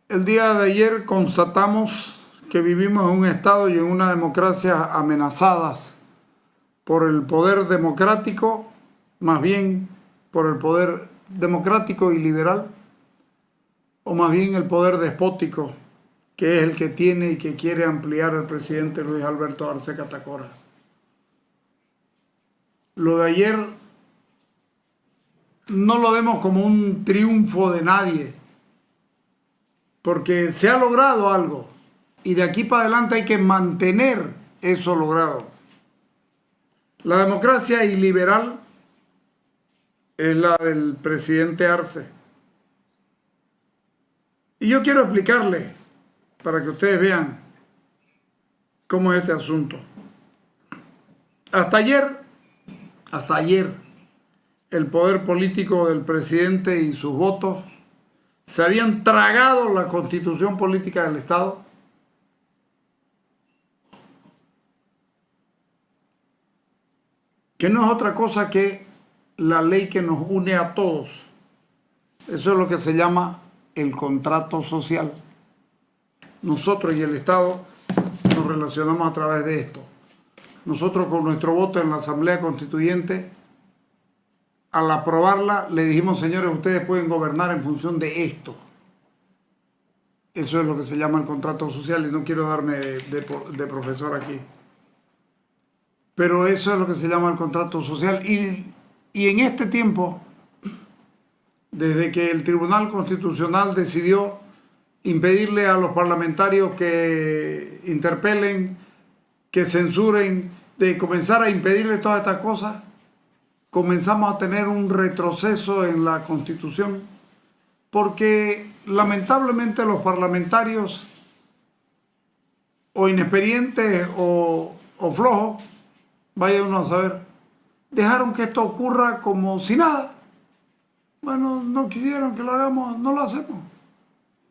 El día de ayer constatamos que vivimos en un Estado y en una democracia amenazadas por el poder democrático, más bien por el poder democrático y liberal, o más bien el poder despótico, que es el que tiene y que quiere ampliar el presidente Luis Alberto Arce Catacora. Lo de ayer no lo vemos como un triunfo de nadie, porque se ha logrado algo y de aquí para adelante hay que mantener eso logrado. La democracia iliberal es la del presidente Arce. Y yo quiero explicarle, para que ustedes vean cómo es este asunto. Hasta ayer, el poder político del presidente y sus votos se habían tragado la constitución política del Estado, que no es otra cosa que la ley que nos une a todos. Eso es lo que se llama el contrato social. Nosotros y el Estado nos relacionamos a través de esto. Nosotros con nuestro voto en la Asamblea Constituyente, al aprobarla, le dijimos, señores, ustedes pueden gobernar en función de esto. Eso es lo que se llama el contrato social y no quiero darme de profesor aquí. Pero eso es lo que se llama el contrato social. Y en este tiempo, desde que el Tribunal Constitucional decidió impedirle a los parlamentarios que interpelen, que censuren, de comenzar a impedirle todas estas cosas, comenzamos a tener un retroceso en la Constitución, porque lamentablemente los parlamentarios, o inexperientes o flojos, vaya uno a saber, dejaron que esto ocurra como si nada. Bueno, no quisieron que lo hagamos, no lo hacemos.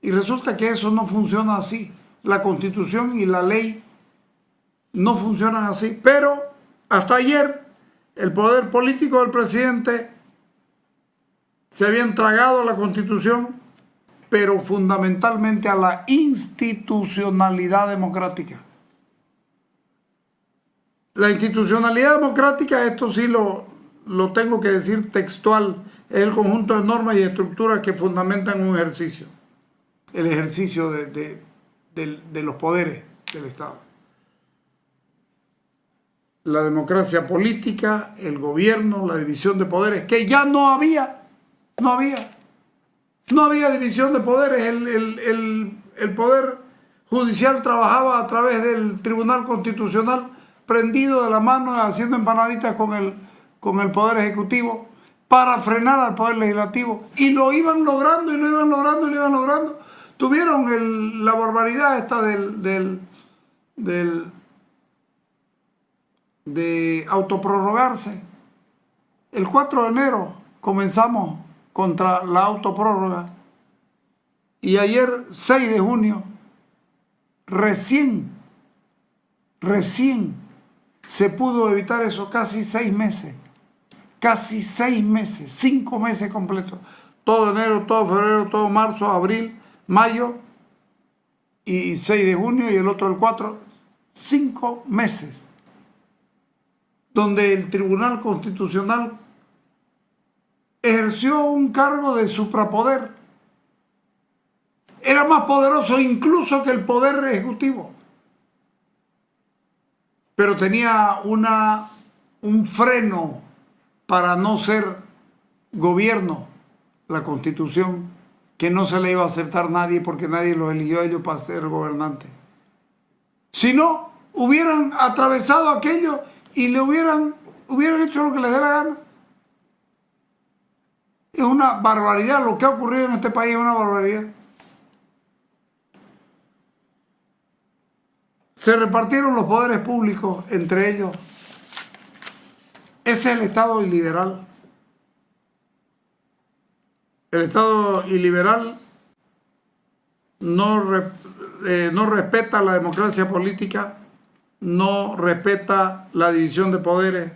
Y resulta que eso no funciona así. La Constitución y la ley no funcionan así. Pero hasta ayer el poder político del presidente se habían tragado a la Constitución, pero fundamentalmente a la institucionalidad democrática. La institucionalidad democrática, esto sí lo tengo que decir textual, es el conjunto de normas y estructuras que fundamentan un ejercicio, el ejercicio de los poderes del Estado. La democracia política, el gobierno, la división de poderes, que ya no había división de poderes. El poder judicial trabajaba a través del Tribunal Constitucional, prendido de la mano, haciendo empanaditas con el Poder Ejecutivo para frenar al Poder Legislativo. Y lo iban logrando, y lo iban logrando, y lo iban logrando. Tuvieron la barbaridad esta de autoprorrogarse. El 4 de enero comenzamos contra la autoprórroga. Y ayer, 6 de junio, recién se pudo evitar eso, casi 6 meses. Casi 6 meses, 5 meses completos. Todo enero, todo febrero, todo marzo, abril, mayo y 6 de junio y el otro el 4. 5 meses. Donde el Tribunal Constitucional ejerció un cargo de suprapoder. Era más poderoso incluso que el Poder Ejecutivo. Pero tenía un freno para no ser gobierno, la Constitución, que no se le iba a aceptar nadie porque nadie los eligió a ellos para ser gobernantes. Si no, hubieran atravesado aquello y le hubieran hecho lo que les dé la gana. Es una barbaridad. Lo que ha ocurrido en este país es una barbaridad. Se repartieron los poderes públicos entre ellos. Ese es el Estado iliberal. El Estado iliberal no respeta la democracia política, no respeta la división de poderes,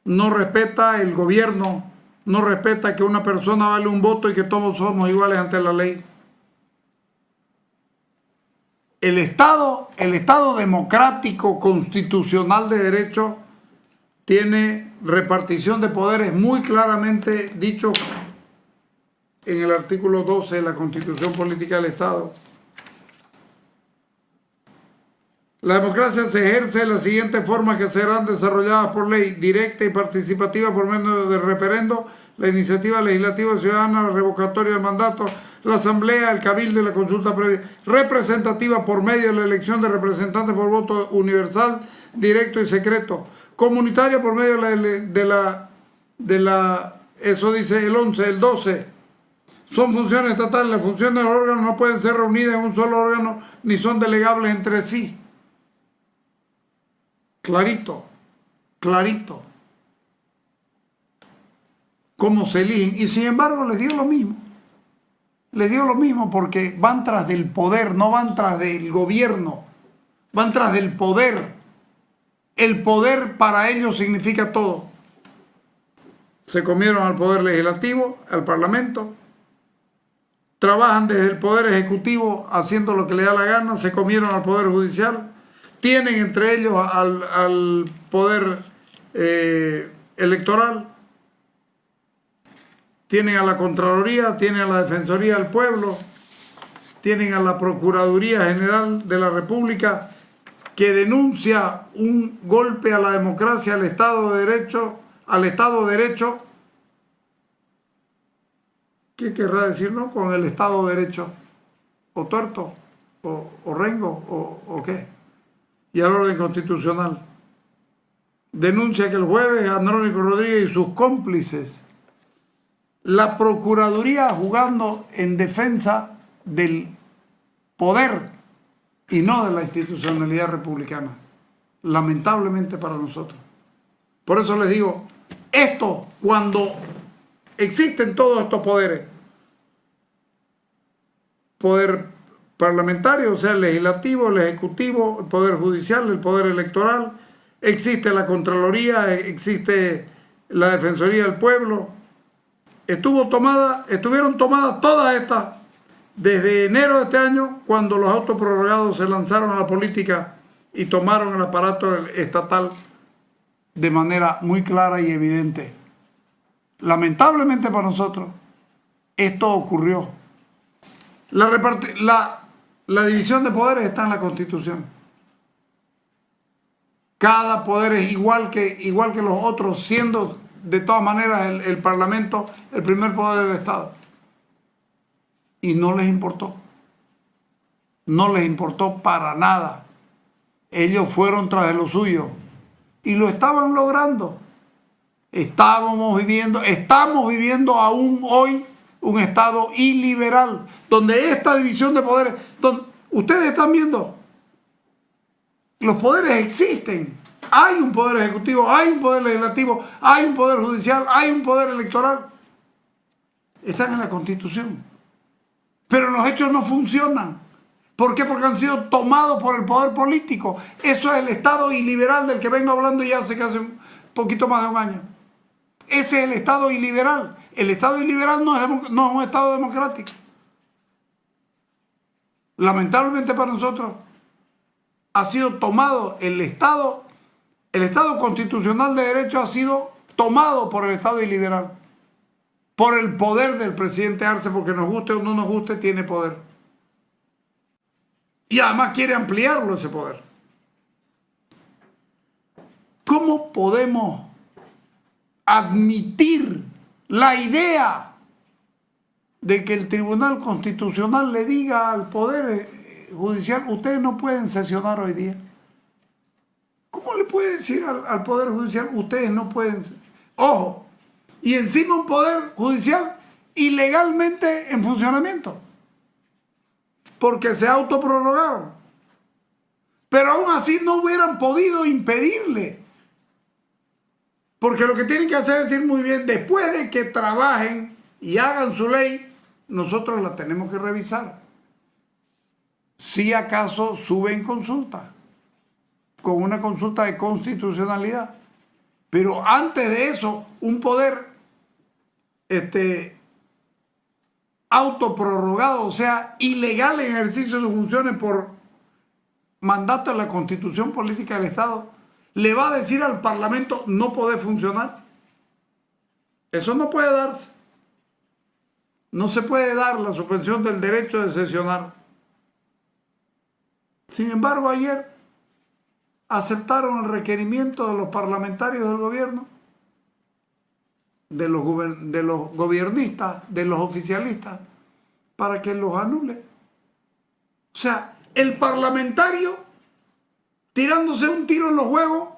no respeta el gobierno, no respeta que una persona vale un voto y que todos somos iguales ante la ley. el Estado democrático constitucional de derecho tiene repartición de poderes muy claramente dicho en el artículo 12 de la Constitución Política del Estado. La democracia se ejerce de las siguientes formas que serán desarrolladas por ley: directa y participativa por medio del referendo, la iniciativa legislativa ciudadana, la revocatoria del mandato, la asamblea, el cabildo y la consulta previa; representativa por medio de la elección de representantes por voto universal, directo y secreto; comunitaria por medio de la eso dice el 11, el 12. Son funciones estatales. Las funciones de los órganos no pueden ser reunidas en un solo órgano ni son delegables entre sí. Clarito, clarito. Cómo se eligen. Y sin embargo les dio lo mismo. Les dio lo mismo porque van tras del poder, no van tras del gobierno. Van tras del poder. El poder para ellos significa todo. Se comieron al poder legislativo, al parlamento. Trabajan desde el poder ejecutivo haciendo lo que les da la gana. Se comieron al poder judicial. Tienen entre ellos al poder electoral, tienen a la Contraloría, tienen a la Defensoría del Pueblo, tienen a la Procuraduría General de la República, que denuncia un golpe a la democracia, al Estado de Derecho, ¿Qué querrá decir, no? Con el Estado de Derecho, o tuerto, o rengo, o qué. Y al orden constitucional. Denuncia que el jueves Andrónico Rodríguez y sus cómplices, la Procuraduría jugando en defensa del poder y no de la institucionalidad republicana, lamentablemente para nosotros. Por eso les digo, esto, cuando existen todos estos poderes, poder parlamentario, o sea, el legislativo, el ejecutivo, el poder judicial, el poder electoral, existe la Contraloría, existe la Defensoría del Pueblo. Estuvieron tomadas todas estas desde enero de este año, cuando los autoprorrogados se lanzaron a la política y tomaron el aparato estatal de manera muy clara y evidente. Lamentablemente para nosotros, esto ocurrió. La división de poderes está en la Constitución. Cada poder es igual que los otros, siendo de todas maneras el Parlamento el primer poder del Estado. Y no les importó. No les importó para nada. Ellos fueron tras de lo suyo. Y lo estaban logrando. Estamos viviendo aún hoy un Estado iliberal, donde esta división de poderes, donde ustedes están viendo, los poderes existen. Hay un poder ejecutivo, hay un poder legislativo, hay un poder judicial, hay un poder electoral. Están en la Constitución. Pero los hechos no funcionan. ¿Por qué? Porque han sido tomados por el poder político. Eso es el Estado iliberal del que vengo hablando ya hace un poquito más de un año. Ese es el Estado iliberal. El Estado iliberal no es un Estado democrático. Lamentablemente para nosotros ha sido tomado el Estado constitucional de derecho ha sido tomado por el Estado iliberal, por el poder del presidente Arce, porque nos guste o no nos guste, tiene poder. Y además quiere ampliarlo ese poder. ¿Cómo podemos admitir la idea de que el Tribunal Constitucional le diga al Poder Judicial, ustedes no pueden sesionar hoy día? ¿Cómo le puede decir al Poder Judicial, ustedes no pueden? Ojo, y encima un Poder Judicial ilegalmente en funcionamiento, porque se autoprorrogaron. Pero aún así no hubieran podido impedirle. Porque lo que tienen que hacer es decir muy bien, después de que trabajen y hagan su ley, nosotros la tenemos que revisar. Si acaso suben consulta, con una consulta de constitucionalidad. Pero antes de eso, un poder autoprorrogado, o sea, ilegal en ejercicio de sus funciones por mandato de la Constitución Política del Estado, le va a decir al Parlamento no puede funcionar. Eso no puede darse. No se puede dar la suspensión del derecho de sesionar. Sin embargo, ayer aceptaron el requerimiento de los parlamentarios del gobierno, de los gobiernistas, de los oficialistas, para que los anule. O sea, el parlamentario tirándose un tiro en los huevos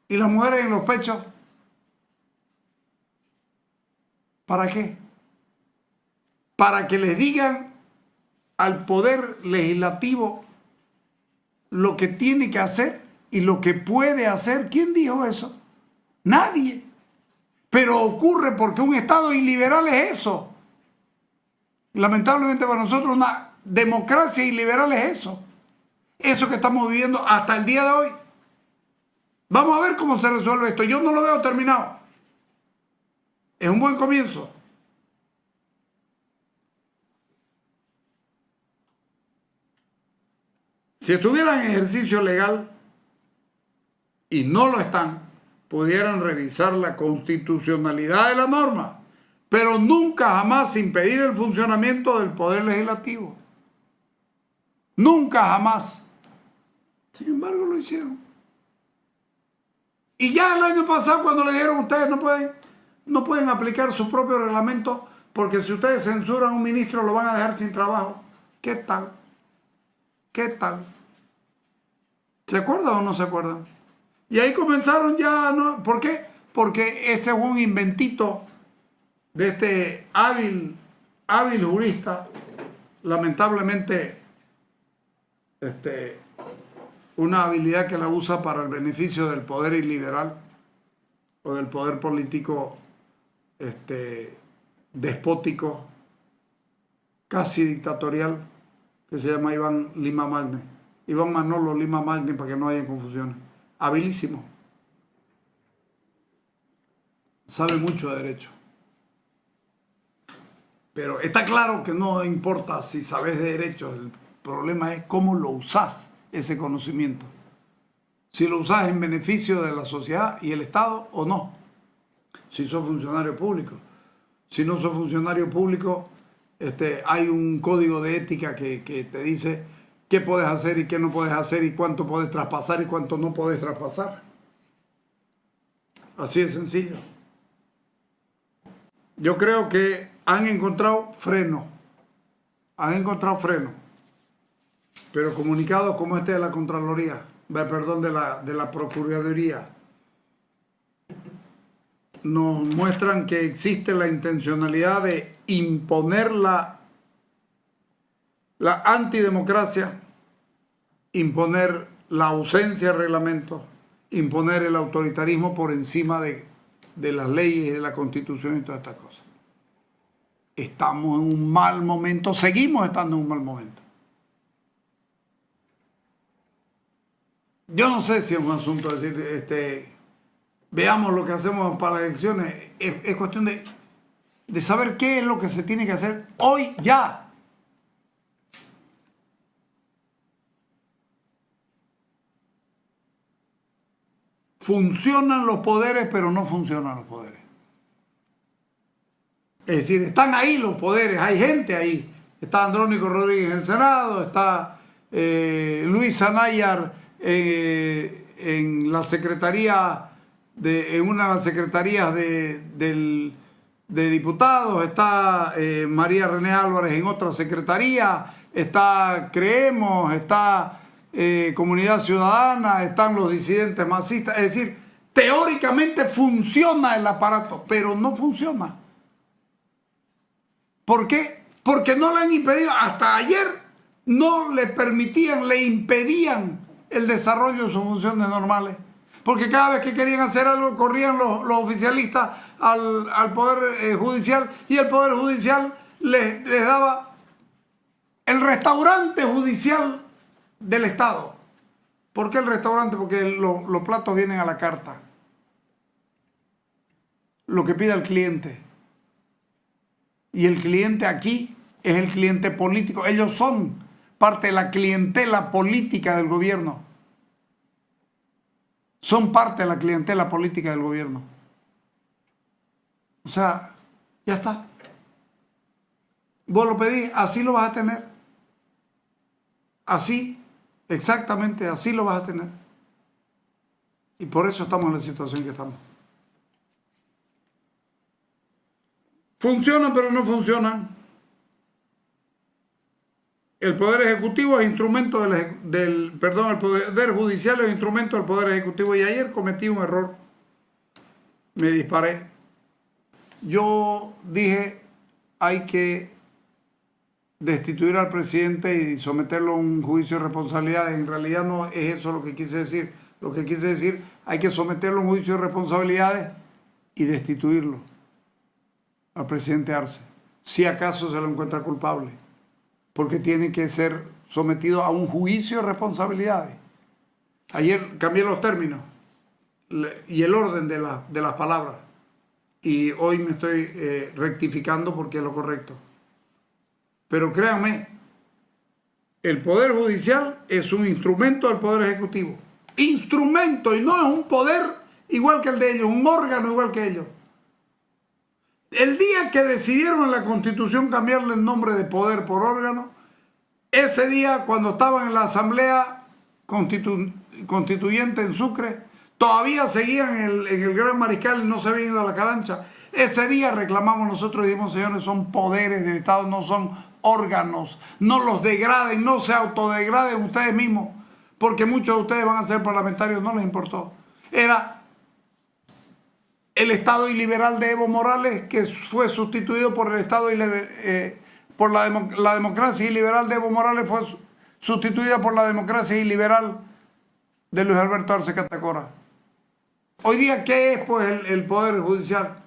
y las mujeres en los pechos. ¿Para qué? Para que les digan al poder legislativo lo que tiene que hacer y lo que puede hacer. ¿Quién dijo eso? Nadie. Pero ocurre porque un Estado iliberal es eso. Lamentablemente para nosotros una democracia iliberal es eso. Eso que estamos viviendo hasta el día de hoy. Vamos a ver cómo se resuelve esto. Yo no lo veo terminado. Es un buen comienzo. Si estuvieran en ejercicio legal y no lo están, pudieran revisar la constitucionalidad de la norma, pero nunca jamás impedir el funcionamiento del Poder Legislativo. Nunca jamás. Sin embargo, lo hicieron. Y ya el año pasado, cuando le dijeron ustedes no pueden aplicar su propio reglamento porque si ustedes censuran a un ministro lo van a dejar sin trabajo. ¿Qué tal? ¿Qué tal? ¿Se acuerdan o no se acuerdan? Y ahí comenzaron ya, ¿no? ¿Por qué? Porque ese es un inventito de este hábil jurista, lamentablemente, una habilidad que la usa para el beneficio del poder iliberal o del poder político despótico, casi dictatorial, que se llama Iván Lima Magne. Iván Manolo Lima Magne, para que no haya confusiones. Habilísimo. Sabe mucho de derecho. Pero está claro que no importa si sabes de derecho, el problema es cómo lo usás ese conocimiento. Si lo usás en beneficio de la sociedad y el Estado o no. Si sos funcionario público. Si no sos funcionario público, hay un código de ética que te dice qué puedes hacer y qué no puedes hacer y cuánto puedes traspasar y cuánto no puedes traspasar. Así de sencillo. Yo creo que han encontrado freno. Han encontrado freno. Pero comunicados como este de la Contraloría, perdón, de la Procuraduría, nos muestran que existe la intencionalidad de imponer la antidemocracia, imponer la ausencia de reglamento, imponer el autoritarismo por encima de las leyes y de la Constitución y todas estas cosas. Estamos en un mal momento, seguimos estando en un mal momento. Yo no sé si es un asunto de decir, veamos lo que hacemos para las elecciones. Es cuestión de saber qué es lo que se tiene que hacer hoy ya. Funcionan los poderes, pero no funcionan los poderes. Es decir, están ahí los poderes, hay gente ahí. Está Andrónico Rodríguez en el Senado, está Luis Anayar en la secretaría, en una de las secretarías de diputados, está María René Álvarez en otra secretaría, está Creemos, está Comunidad Ciudadana, están los disidentes masistas. Es decir, teóricamente funciona el aparato, pero no funciona. ¿Por qué? Porque no le han impedido, hasta ayer no le permitían, le impedían el desarrollo de sus funciones normales. Porque cada vez que querían hacer algo corrían los oficialistas al Poder Judicial y el Poder Judicial les daba el restaurante judicial del Estado. ¿Por qué el restaurante? Porque los platos vienen a la carta. Lo que pide el cliente. Y el cliente aquí es el cliente político. Ellos son parte de la clientela política del gobierno. Son parte de la clientela política del gobierno. O sea, ya está. Vos lo pedís, así lo vas a tener. Así, exactamente así lo vas a tener. Y por eso estamos en la situación que estamos. Funcionan, pero no funcionan. El Poder Ejecutivo es instrumento el Poder Judicial es instrumento del Poder Ejecutivo. Y ayer cometí un error. Me disparé. Yo dije, hay que destituir al presidente y someterlo a un juicio de responsabilidad. En realidad no es eso lo que quise decir. Lo que quise decir, hay que someterlo a un juicio de responsabilidades y destituirlo al presidente Arce, si acaso se lo encuentra culpable, porque tiene que ser sometido a un juicio de responsabilidades. Ayer cambié los términos y el orden de las palabras, y hoy me estoy rectificando porque es lo correcto. Pero créanme, el Poder Judicial es un instrumento del Poder Ejecutivo. Instrumento, y no es un poder igual que el de ellos, un órgano igual que ellos. El día que decidieron en la Constitución cambiarle el nombre de poder por órgano, ese día cuando estaban en la Asamblea Constituyente en Sucre, todavía seguían en el Gran Mariscal y no se habían ido a la Calancha. Ese día reclamamos nosotros y dijimos, señores, son poderes del Estado, no son órganos. No los degraden, no se autodegraden ustedes mismos, porque muchos de ustedes van a ser parlamentarios, no les importó. Era el Estado iliberal de Evo Morales, que fue sustituido por el Estado por la democracia iliberal de Evo Morales, fue sustituida por la democracia iliberal de Luis Alberto Arce Catacora. Hoy día, ¿qué es pues el Poder Judicial?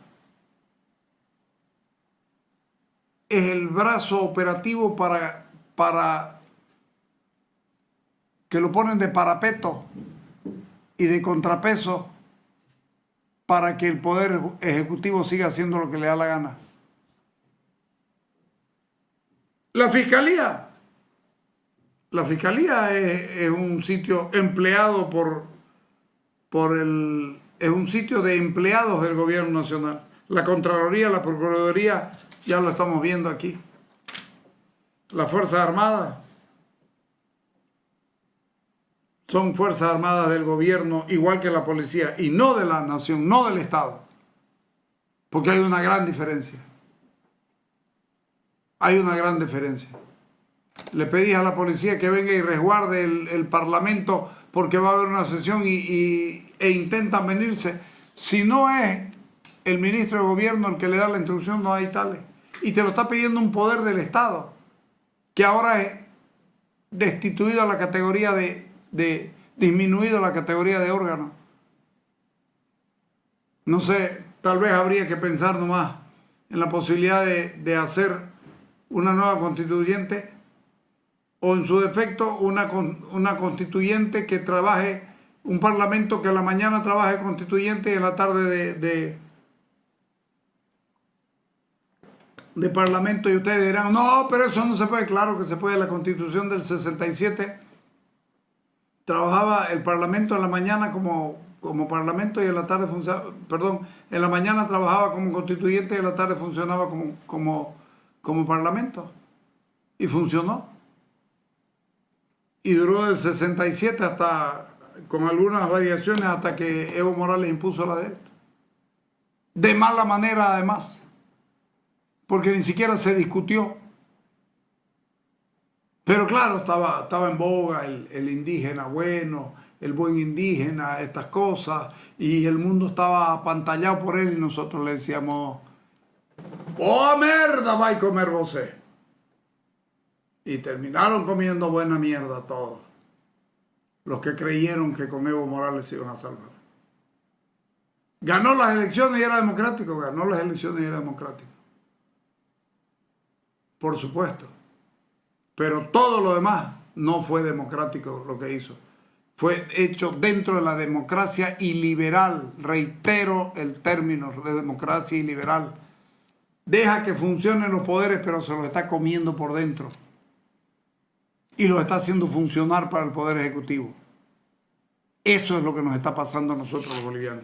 Es el brazo operativo para que lo ponen de parapeto y de contrapeso para que el Poder Ejecutivo siga haciendo lo que le da la gana. La Fiscalía es un sitio empleado es un sitio de empleados del gobierno nacional. La Contraloría, la Procuraduría, ya lo estamos viendo aquí. Las Fuerzas Armadas son Fuerzas Armadas del gobierno, igual que la policía, y no de la nación, no del Estado. Porque hay una gran diferencia. Hay una gran diferencia. Le pedí a la policía que venga y resguarde el Parlamento porque va a haber una sesión e intentan venirse. Si no es el ministro de gobierno el que le da la instrucción, no hay tales. Y te lo está pidiendo un poder del Estado, que ahora es destituido a la categoría disminuido a la categoría de órgano. No sé, tal vez habría que pensar nomás en la posibilidad de hacer una nueva constituyente, o en su defecto una constituyente que trabaje, un parlamento que a la mañana trabaje constituyente y en la tarde de parlamento. Y ustedes dirán, no, pero eso no se puede. Claro que se puede. La Constitución del 67 trabajaba el parlamento en la mañana como parlamento y en la tarde funcionaba, en la mañana trabajaba como constituyente y en la tarde funcionaba como parlamento. Y funcionó. Y duró del 67 hasta, con algunas variaciones, hasta que Evo Morales impuso la de él. De mala manera, además, porque ni siquiera se discutió. Pero claro, estaba en boga el indígena bueno, el buen indígena, estas cosas, y el mundo estaba apantallado por él y nosotros le decíamos, ¡oh, mierda, va a comer vosé! Y terminaron comiendo buena mierda todos, los que creyeron que con Evo Morales se iban a salvar. Ganó las elecciones y era democrático, por supuesto. Pero todo lo demás no fue democrático lo que hizo. Fue hecho dentro de la democracia iliberal. Reitero el término de democracia iliberal. deja que funcionen los poderes, pero se los está comiendo por dentro. Y los está haciendo funcionar para el Poder Ejecutivo. Eso es lo que nos está pasando a nosotros los bolivianos.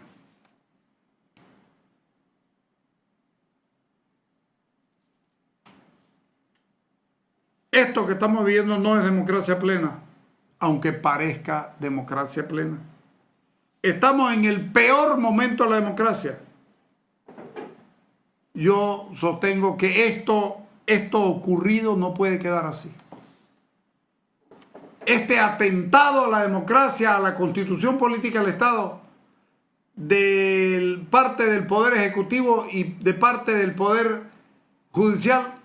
Esto que estamos viviendo no es democracia plena, aunque parezca democracia plena. Estamos en el peor momento de la democracia. Yo sostengo que esto ocurrido no puede quedar así. Este atentado a la democracia, a la constitución política del Estado, de parte del Poder Ejecutivo y de parte del Poder Judicial,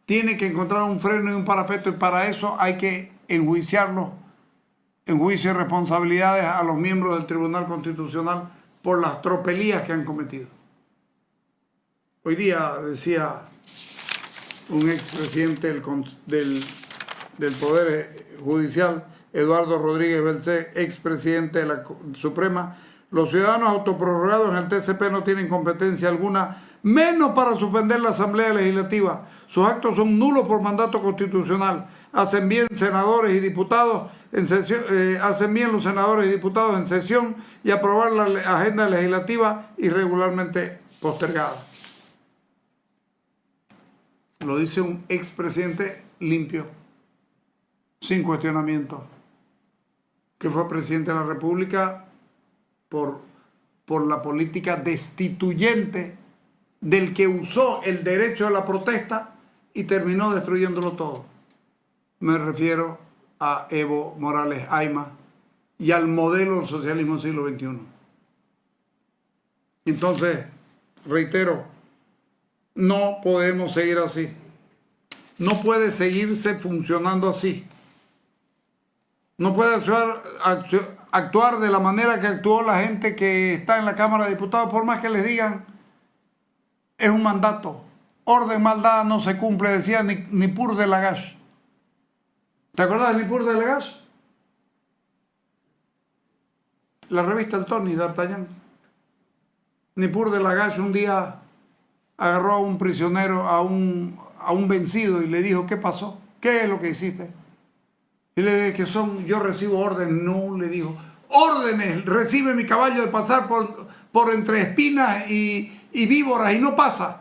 tiene que encontrar un freno y un parapeto, y para eso hay que enjuiciarlo, en juicio de responsabilidades a los miembros del Tribunal Constitucional por las tropelías que han cometido. Hoy día decía un expresidente del Poder Judicial, Eduardo Rodríguez Belcé, expresidente de la Suprema: los ciudadanos autoprorrogados en el TCP no tienen competencia alguna, menos para suspender la Asamblea Legislativa. Sus actos son nulos por mandato constitucional. Hacen bien senadores y diputados en sesión, los senadores y diputados en sesión y aprobar la agenda legislativa irregularmente postergada. Lo dice un expresidente limpio, sin cuestionamiento, que fue presidente de la República por la política destituyente del que usó el derecho a la protesta y terminó destruyéndolo todo. Me refiero a Evo Morales Ayma y al modelo del socialismo del siglo XXI. Entonces, reitero, no podemos seguir así. No puede seguirse funcionando así. No puede actuar de la manera que actuó la gente que está en la Cámara de Diputados, por más que les digan, es un mandato. Orden mal dada no se cumple, decía Nippur de Lagash. ¿Te acordás de Nippur de Lagash? La revista El Tony, D'Artagnan. Nippur de Lagash un día agarró a un prisionero, a un vencido, y le dijo: ¿qué pasó? ¿Qué es lo que hiciste? Y le dije: yo recibo órdenes. No, le dijo: órdenes, recibe mi caballo de pasar por entre espinas y víboras y no pasa.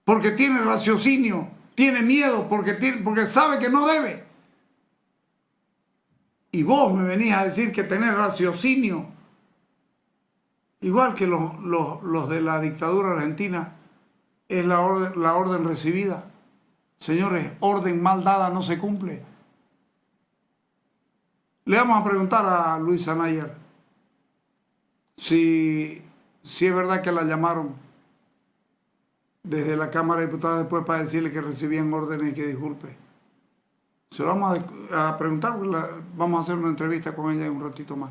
Porque tiene raciocinio, tiene miedo, porque sabe que no debe. Y vos me venís a decir que tenés raciocinio, igual que los de la dictadura argentina, es la orden recibida. Señores, orden mal dada no se cumple. Le vamos a preguntar a Luisa Nayer si es verdad que la llamaron desde la Cámara de Diputados después para decirle que recibían órdenes y que disculpe. Se lo vamos a preguntar, vamos a hacer una entrevista con ella en un ratito más.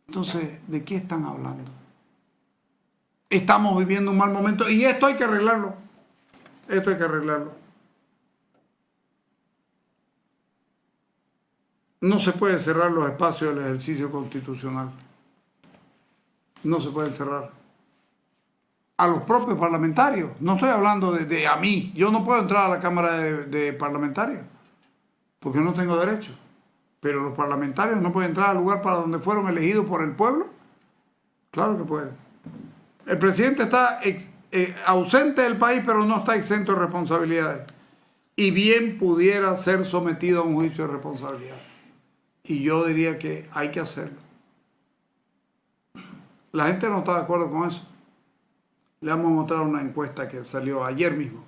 Entonces, ¿de qué están hablando? Estamos viviendo un mal momento y esto hay que arreglarlo. Esto hay que arreglarlo. No se puede cerrar los espacios del ejercicio constitucional. No se pueden cerrar. A los propios parlamentarios. No estoy hablando de a mí. Yo no puedo entrar a la Cámara de Parlamentarios porque no tengo derecho. Pero los parlamentarios no pueden entrar al lugar para donde fueron elegidos por el pueblo. Claro que pueden. El presidente está ausente del país, pero no está exento de responsabilidades. Y bien pudiera ser sometido a un juicio de responsabilidad. Y yo diría que hay que hacerlo. La gente no está de acuerdo con eso. Le vamos a mostrar una encuesta que salió ayer mismo.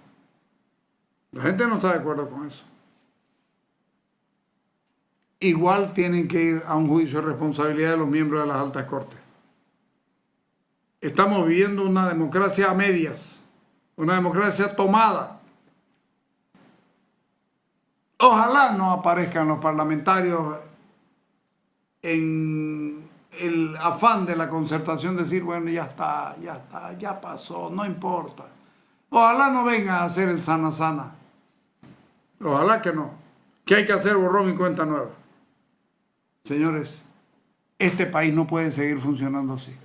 La gente no está de acuerdo con eso. Igual tienen que ir a un juicio de responsabilidad de los miembros de las altas cortes. Estamos viviendo una democracia a medias, una democracia tomada. Ojalá no aparezcan los parlamentarios en el afán de la concertación, decir: bueno, ya está, ya pasó, no importa. Ojalá no venga a hacer el sana. Ojalá que no. Que hay que hacer borrón y cuenta nueva. Señores, este país no puede seguir funcionando así.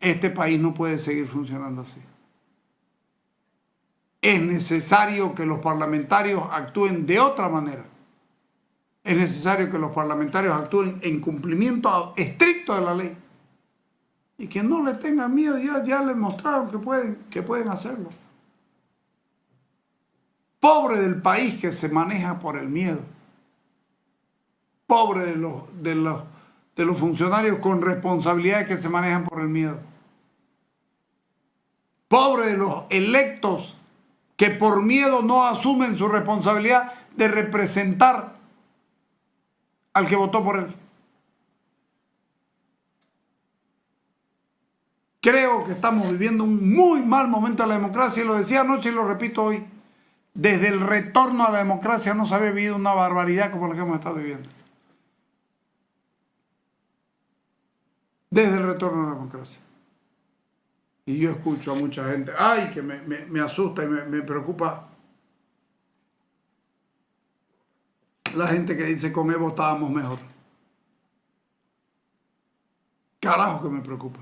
Este país no puede seguir funcionando así. Es necesario que los parlamentarios actúen de otra manera. Es necesario que los parlamentarios actúen en cumplimiento estricto de la ley. Y que no le tengan miedo, ya les mostraron que pueden hacerlo. Pobre del país que se maneja por el miedo. Pobre de los funcionarios con responsabilidades que se manejan por el miedo. Pobre de los electos que por miedo no asumen su responsabilidad de representar al que votó por él. Creo que estamos viviendo un muy mal momento de la democracia, y lo decía anoche y lo repito hoy. Desde el retorno a la democracia no se había vivido una barbaridad como la que hemos estado viviendo. Desde el retorno a la democracia. Y yo escucho a mucha gente, ay, que me asusta y me preocupa la gente que dice con Evo estábamos mejor. Carajo que me preocupa.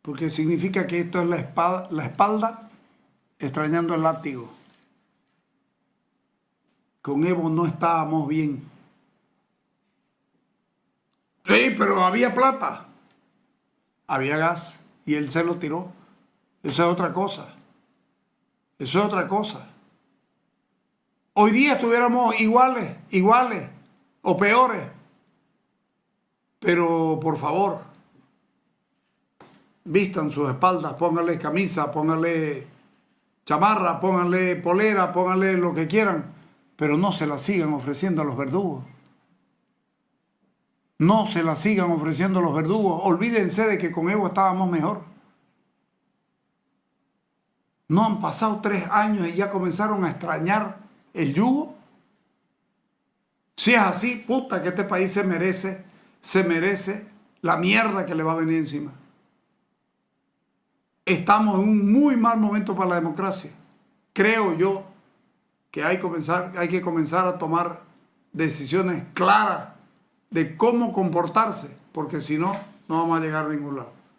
Porque significa que esto es la espalda extrañando el látigo. Con Evo no estábamos bien. Sí, pero había plata. Había gas y él se lo tiró. Eso es otra cosa. Eso es otra cosa. Hoy día estuviéramos iguales o peores. Pero por favor, vistan sus espaldas, pónganle camisa, pónganle chamarra, pónganle polera, pónganle lo que quieran, pero no se la sigan ofreciendo a los verdugos. No se la sigan ofreciendo a los verdugos. Olvídense de que con Evo estábamos mejor. No han pasado 3 años y ya comenzaron a extrañar el yugo. Si es así, puta, que este país se merece la mierda que le va a venir encima. Estamos en un muy mal momento para la democracia. Creo yo que hay que comenzar a tomar decisiones claras de cómo comportarse, porque si no, no vamos a llegar a ningún lado.